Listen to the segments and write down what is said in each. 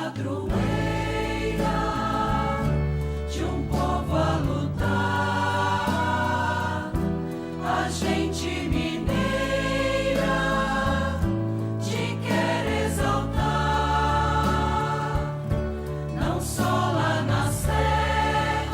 padroeira de um povo a lutar, a gente mineira te quer exaltar, não só lá na serra,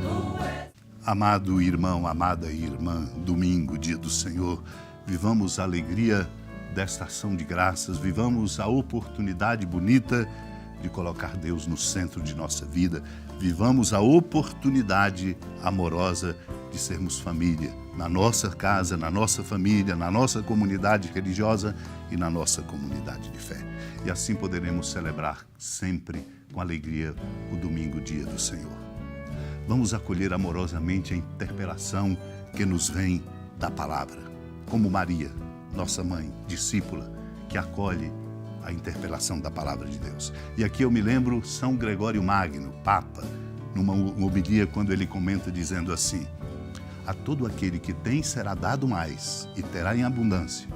tu és... Amado irmão, amada irmã, domingo, dia do Senhor, vivamos a alegria desta ação de graças, vivamos a oportunidade bonita de colocar Deus no centro de nossa vida, vivamos a oportunidade amorosa de sermos família, na nossa casa, na nossa família, na nossa comunidade religiosa e na nossa comunidade de fé. E assim poderemos celebrar sempre com alegria o domingo, dia do Senhor. Vamos acolher amorosamente a interpelação que nos vem da palavra, como Maria, nossa mãe, discípula, que acolhe a interpelação da palavra de Deus. E aqui eu me lembro São Gregório Magno, Papa, numa homilia, quando ele comenta dizendo assim: a todo aquele que tem será dado mais e terá em abundância,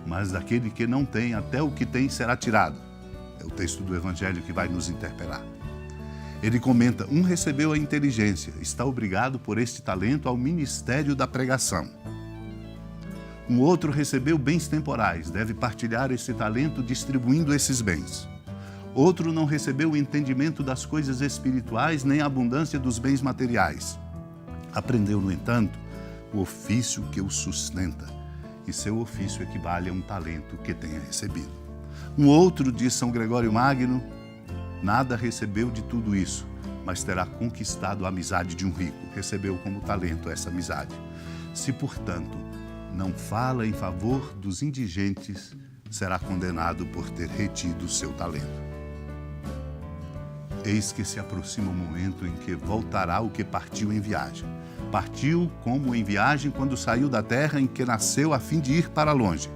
mas daquele que não tem, até o que tem será tirado. É o texto do Evangelho que vai nos interpelar. Ele comenta: um recebeu a inteligência, está obrigado por este talento ao ministério da pregação. Um outro recebeu bens temporais, deve partilhar esse talento distribuindo esses bens. Outro não recebeu o entendimento das coisas espirituais nem a abundância dos bens materiais. Aprendeu, no entanto, o ofício que o sustenta, e seu ofício equivale a um talento que tenha recebido. Um outro, diz São Gregório Magno, nada recebeu de tudo isso, mas terá conquistado a amizade de um rico, recebeu como talento essa amizade. Se, portanto, não fala em favor dos indigentes, será condenado por ter retido o seu talento. Eis que se aproxima o momento em que voltará o que partiu em viagem. Partiu como em viagem quando saiu da terra em que nasceu a fim de ir para longe,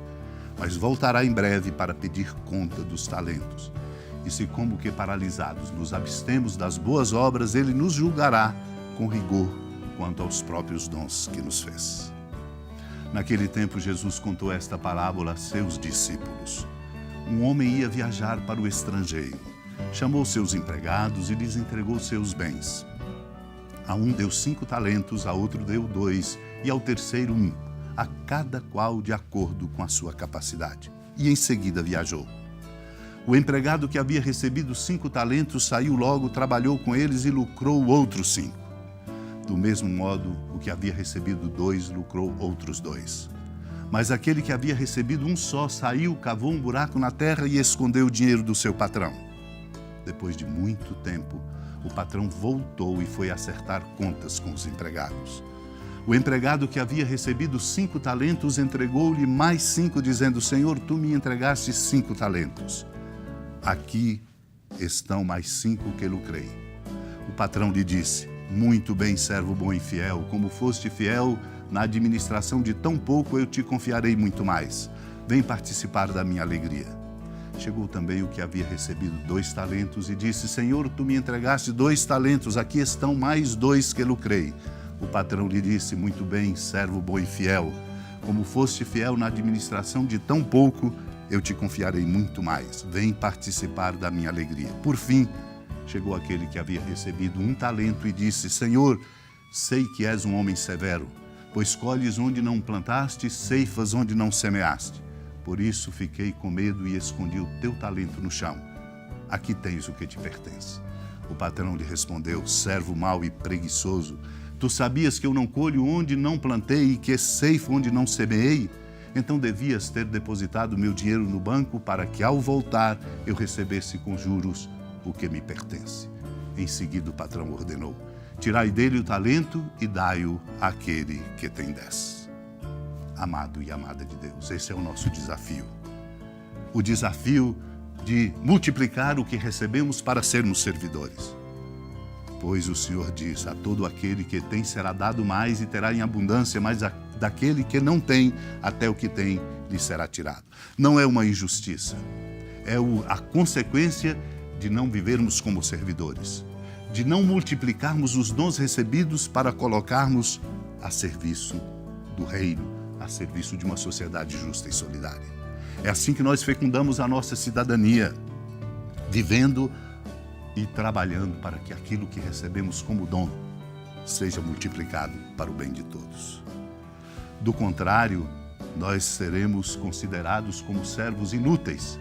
mas voltará em breve para pedir conta dos talentos. E se como que paralisados nos abstemos das boas obras, ele nos julgará com rigor quanto aos próprios dons que nos fez. Naquele tempo, Jesus contou esta parábola a seus discípulos. Um homem ia viajar para o estrangeiro. Chamou seus empregados e lhes entregou seus bens. A um deu 5 talentos, a outro deu 2 e ao terceiro 1, a cada qual de acordo com a sua capacidade. E em seguida viajou. O empregado que havia recebido 5 talentos saiu logo, trabalhou com eles e lucrou outros 5. Do mesmo modo, o que havia recebido 2 lucrou outros 2. Mas aquele que havia recebido 1 só saiu, cavou um buraco na terra e escondeu o dinheiro do seu patrão. Depois de muito tempo, o patrão voltou e foi acertar contas com os empregados. O empregado que havia recebido 5 talentos entregou-lhe mais 5, dizendo: Senhor, tu me entregaste 5 talentos. Aqui estão mais 5 que lucrei. O patrão lhe disse: muito bem, servo bom e fiel, como foste fiel na administração de tão pouco, eu te confiarei muito mais. Vem participar da minha alegria. Chegou também o que havia recebido 2 talentos e disse: Senhor, tu me entregaste 2 talentos, aqui estão mais 2 que lucrei. O patrão lhe disse: muito bem, servo bom e fiel, como foste fiel na administração de tão pouco, eu te confiarei muito mais. Vem participar da minha alegria. Por fim, chegou aquele que havia recebido 1 talento e disse: Senhor, sei que és um homem severo, pois colhes onde não plantaste, ceifas onde não semeaste. Por isso fiquei com medo e escondi o teu talento no chão. Aqui tens o que te pertence. O patrão lhe respondeu: servo mau e preguiçoso, tu sabias que eu não colho onde não plantei e que ceifo onde não semeei? Então devias ter depositado meu dinheiro no banco para que, ao voltar, eu recebesse com juros o que me pertence. Em seguida o patrão ordenou: tirai dele o talento e dai-o àquele que tem 10. Amado e amada de Deus, esse é o nosso desafio. O desafio de multiplicar o que recebemos para sermos servidores. Pois o Senhor diz: a todo aquele que tem será dado mais e terá em abundância, mas daquele que não tem, até o que tem lhe será tirado. Não é uma injustiça, é a consequência de não vivermos como servidores, de não multiplicarmos os dons recebidos para colocarmos a serviço do reino, a serviço de uma sociedade justa e solidária. É assim que nós fecundamos a nossa cidadania. vivendo e trabalhando para que aquilo que recebemos como dom seja multiplicado para o bem de todos. Do contrário, nós seremos considerados como servos inúteis.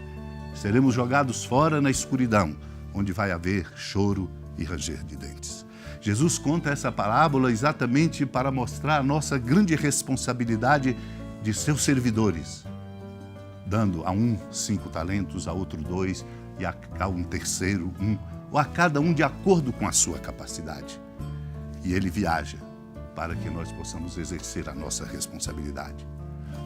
Seremos jogados fora na escuridão, onde vai haver choro e ranger de dentes. Jesus conta essa parábola exatamente para mostrar a nossa grande responsabilidade de seus servidores, dando a um 5 talentos, a outro 2 e a um terceiro 1, ou a cada um de acordo com a sua capacidade. E ele viaja para que nós possamos exercer a nossa responsabilidade.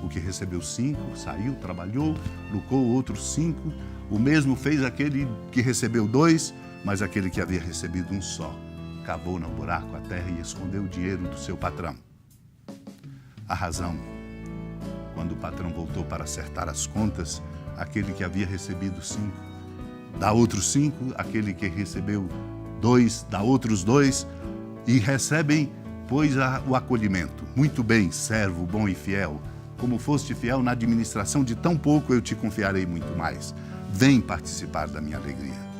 O que recebeu 5, saiu, trabalhou, lucrou outros 5, o mesmo fez aquele que recebeu 2, mas aquele que havia recebido 1 só, cavou no buraco a terra e escondeu o dinheiro do seu patrão. A razão, quando o patrão voltou para acertar as contas, aquele que havia recebido 5, dá outros 5, aquele que recebeu 2, dá outros 2, e recebem, pois, o acolhimento. Muito bem, servo bom e fiel, como foste fiel na administração de tão pouco, eu te confiarei muito mais. Vem participar da minha alegria.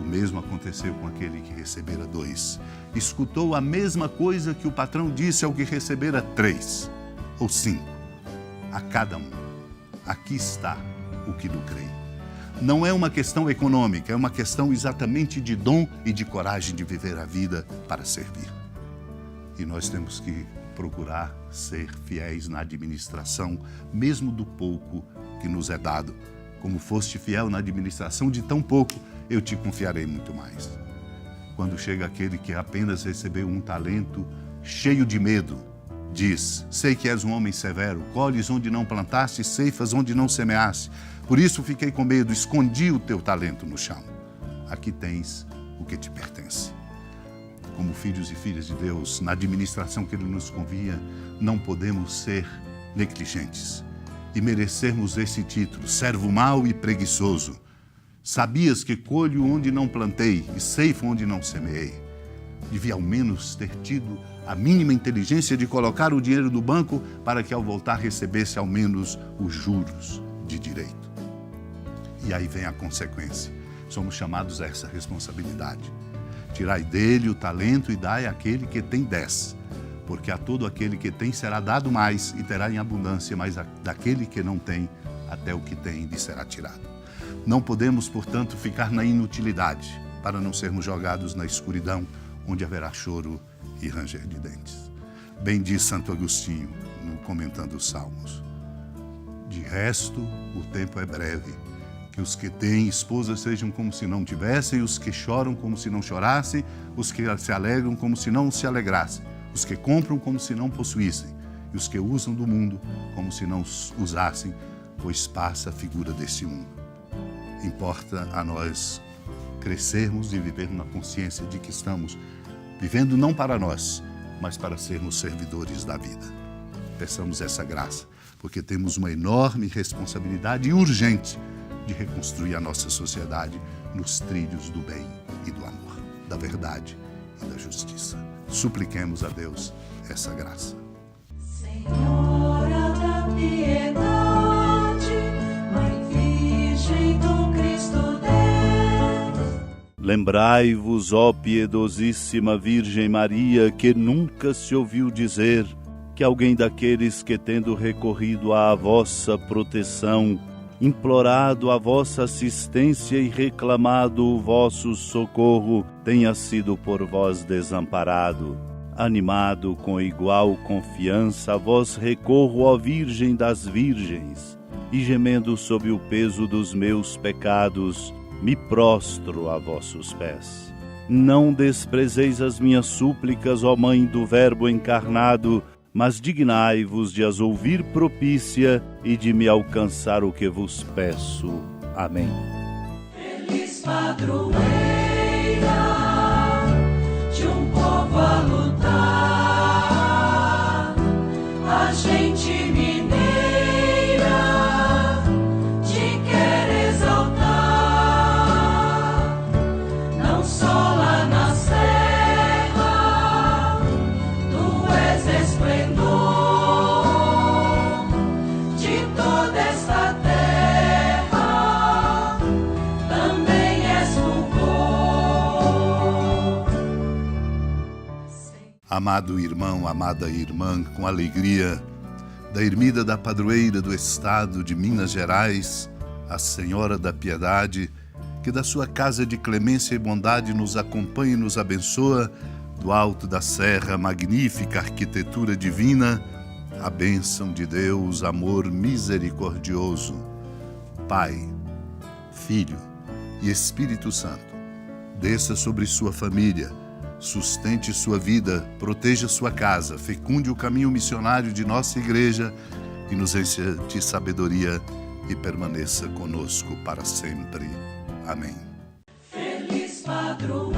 O mesmo aconteceu com aquele que recebera 2. Escutou a mesma coisa que o patrão disse ao que recebera 3 ou 5. A cada um. Aqui está o que lucrei. Não é uma questão econômica, é uma questão exatamente de dom e de coragem de viver a vida para servir. E nós temos que procurar ser fiéis na administração, mesmo do pouco que nos é dado. Como foste fiel na administração de tão pouco, eu te confiarei muito mais. Quando chega aquele que apenas recebeu 1 talento, cheio de medo, diz: sei que és um homem severo, colhes onde não plantaste, ceifas onde não semeaste. Por isso fiquei com medo, escondi o teu talento no chão. Aqui tens o que te pertence. Como filhos e filhas de Deus, na administração que Ele nos convia, não podemos ser negligentes e merecermos esse título, servo mau e preguiçoso. Sabias que colho onde não plantei e ceifo onde não semeei. Devia ao menos ter tido a mínima inteligência de colocar o dinheiro no banco para que ao voltar recebesse ao menos os juros de direito. E aí vem a consequência. Somos chamados a essa responsabilidade. Tirai dele o talento e dai àquele que tem 10. Porque a todo aquele que tem será dado mais e terá em abundância, mas daquele que não tem, até o que tem lhe será tirado. Não podemos, portanto, ficar na inutilidade, para não sermos jogados na escuridão, onde haverá choro e ranger de dentes. Bem diz Santo Agostinho, comentando os Salmos. De resto, o tempo é breve. Que os que têm esposa sejam como se não tivessem, os que choram como se não chorassem, os que se alegram como se não se alegrassem, os que compram como se não possuíssem, e os que usam do mundo como se não usassem, pois passa a figura deste mundo. Importa a nós crescermos e vivermos na consciência de que estamos vivendo não para nós, mas para sermos servidores da vida. Peçamos essa graça, porque temos uma enorme responsabilidade e urgente de reconstruir a nossa sociedade nos trilhos do bem e do amor, da verdade e da justiça. Supliquemos a Deus essa graça. Senhora da piedade, Mãe Virgem do Cristo Deus. Lembrai-vos, ó piedosíssima Virgem Maria, que nunca se ouviu dizer que alguém daqueles que, tendo recorrido à vossa proteção, implorado a vossa assistência e reclamado o vosso socorro, tenha sido por vós desamparado. Animado com igual confiança, a vós recorro, ó Virgem das Virgens, e gemendo sob o peso dos meus pecados, me prostro a vossos pés. Não desprezeis as minhas súplicas, ó Mãe do Verbo encarnado, mas dignai-vos de as ouvir propícia e de me alcançar o que vos peço. Amém. Feliz padroeira de um povo a lutar, a gente mineira te quer exaltar, não só lá na serra, tu és esplendor de toda esta terra, também Amado irmão, amada irmã, com alegria, da ermida da padroeira do estado de Minas Gerais, a Senhora da Piedade, que da sua casa de clemência e bondade nos acompanha e nos abençoa, do alto da serra, magnífica arquitetura divina, a bênção de Deus, amor misericordioso, Pai, Filho e Espírito Santo, desça sobre sua família, sustente sua vida, proteja sua casa, fecunde o caminho missionário de nossa igreja e nos encha de sabedoria e permaneça conosco para sempre. Amém. Feliz padroeira.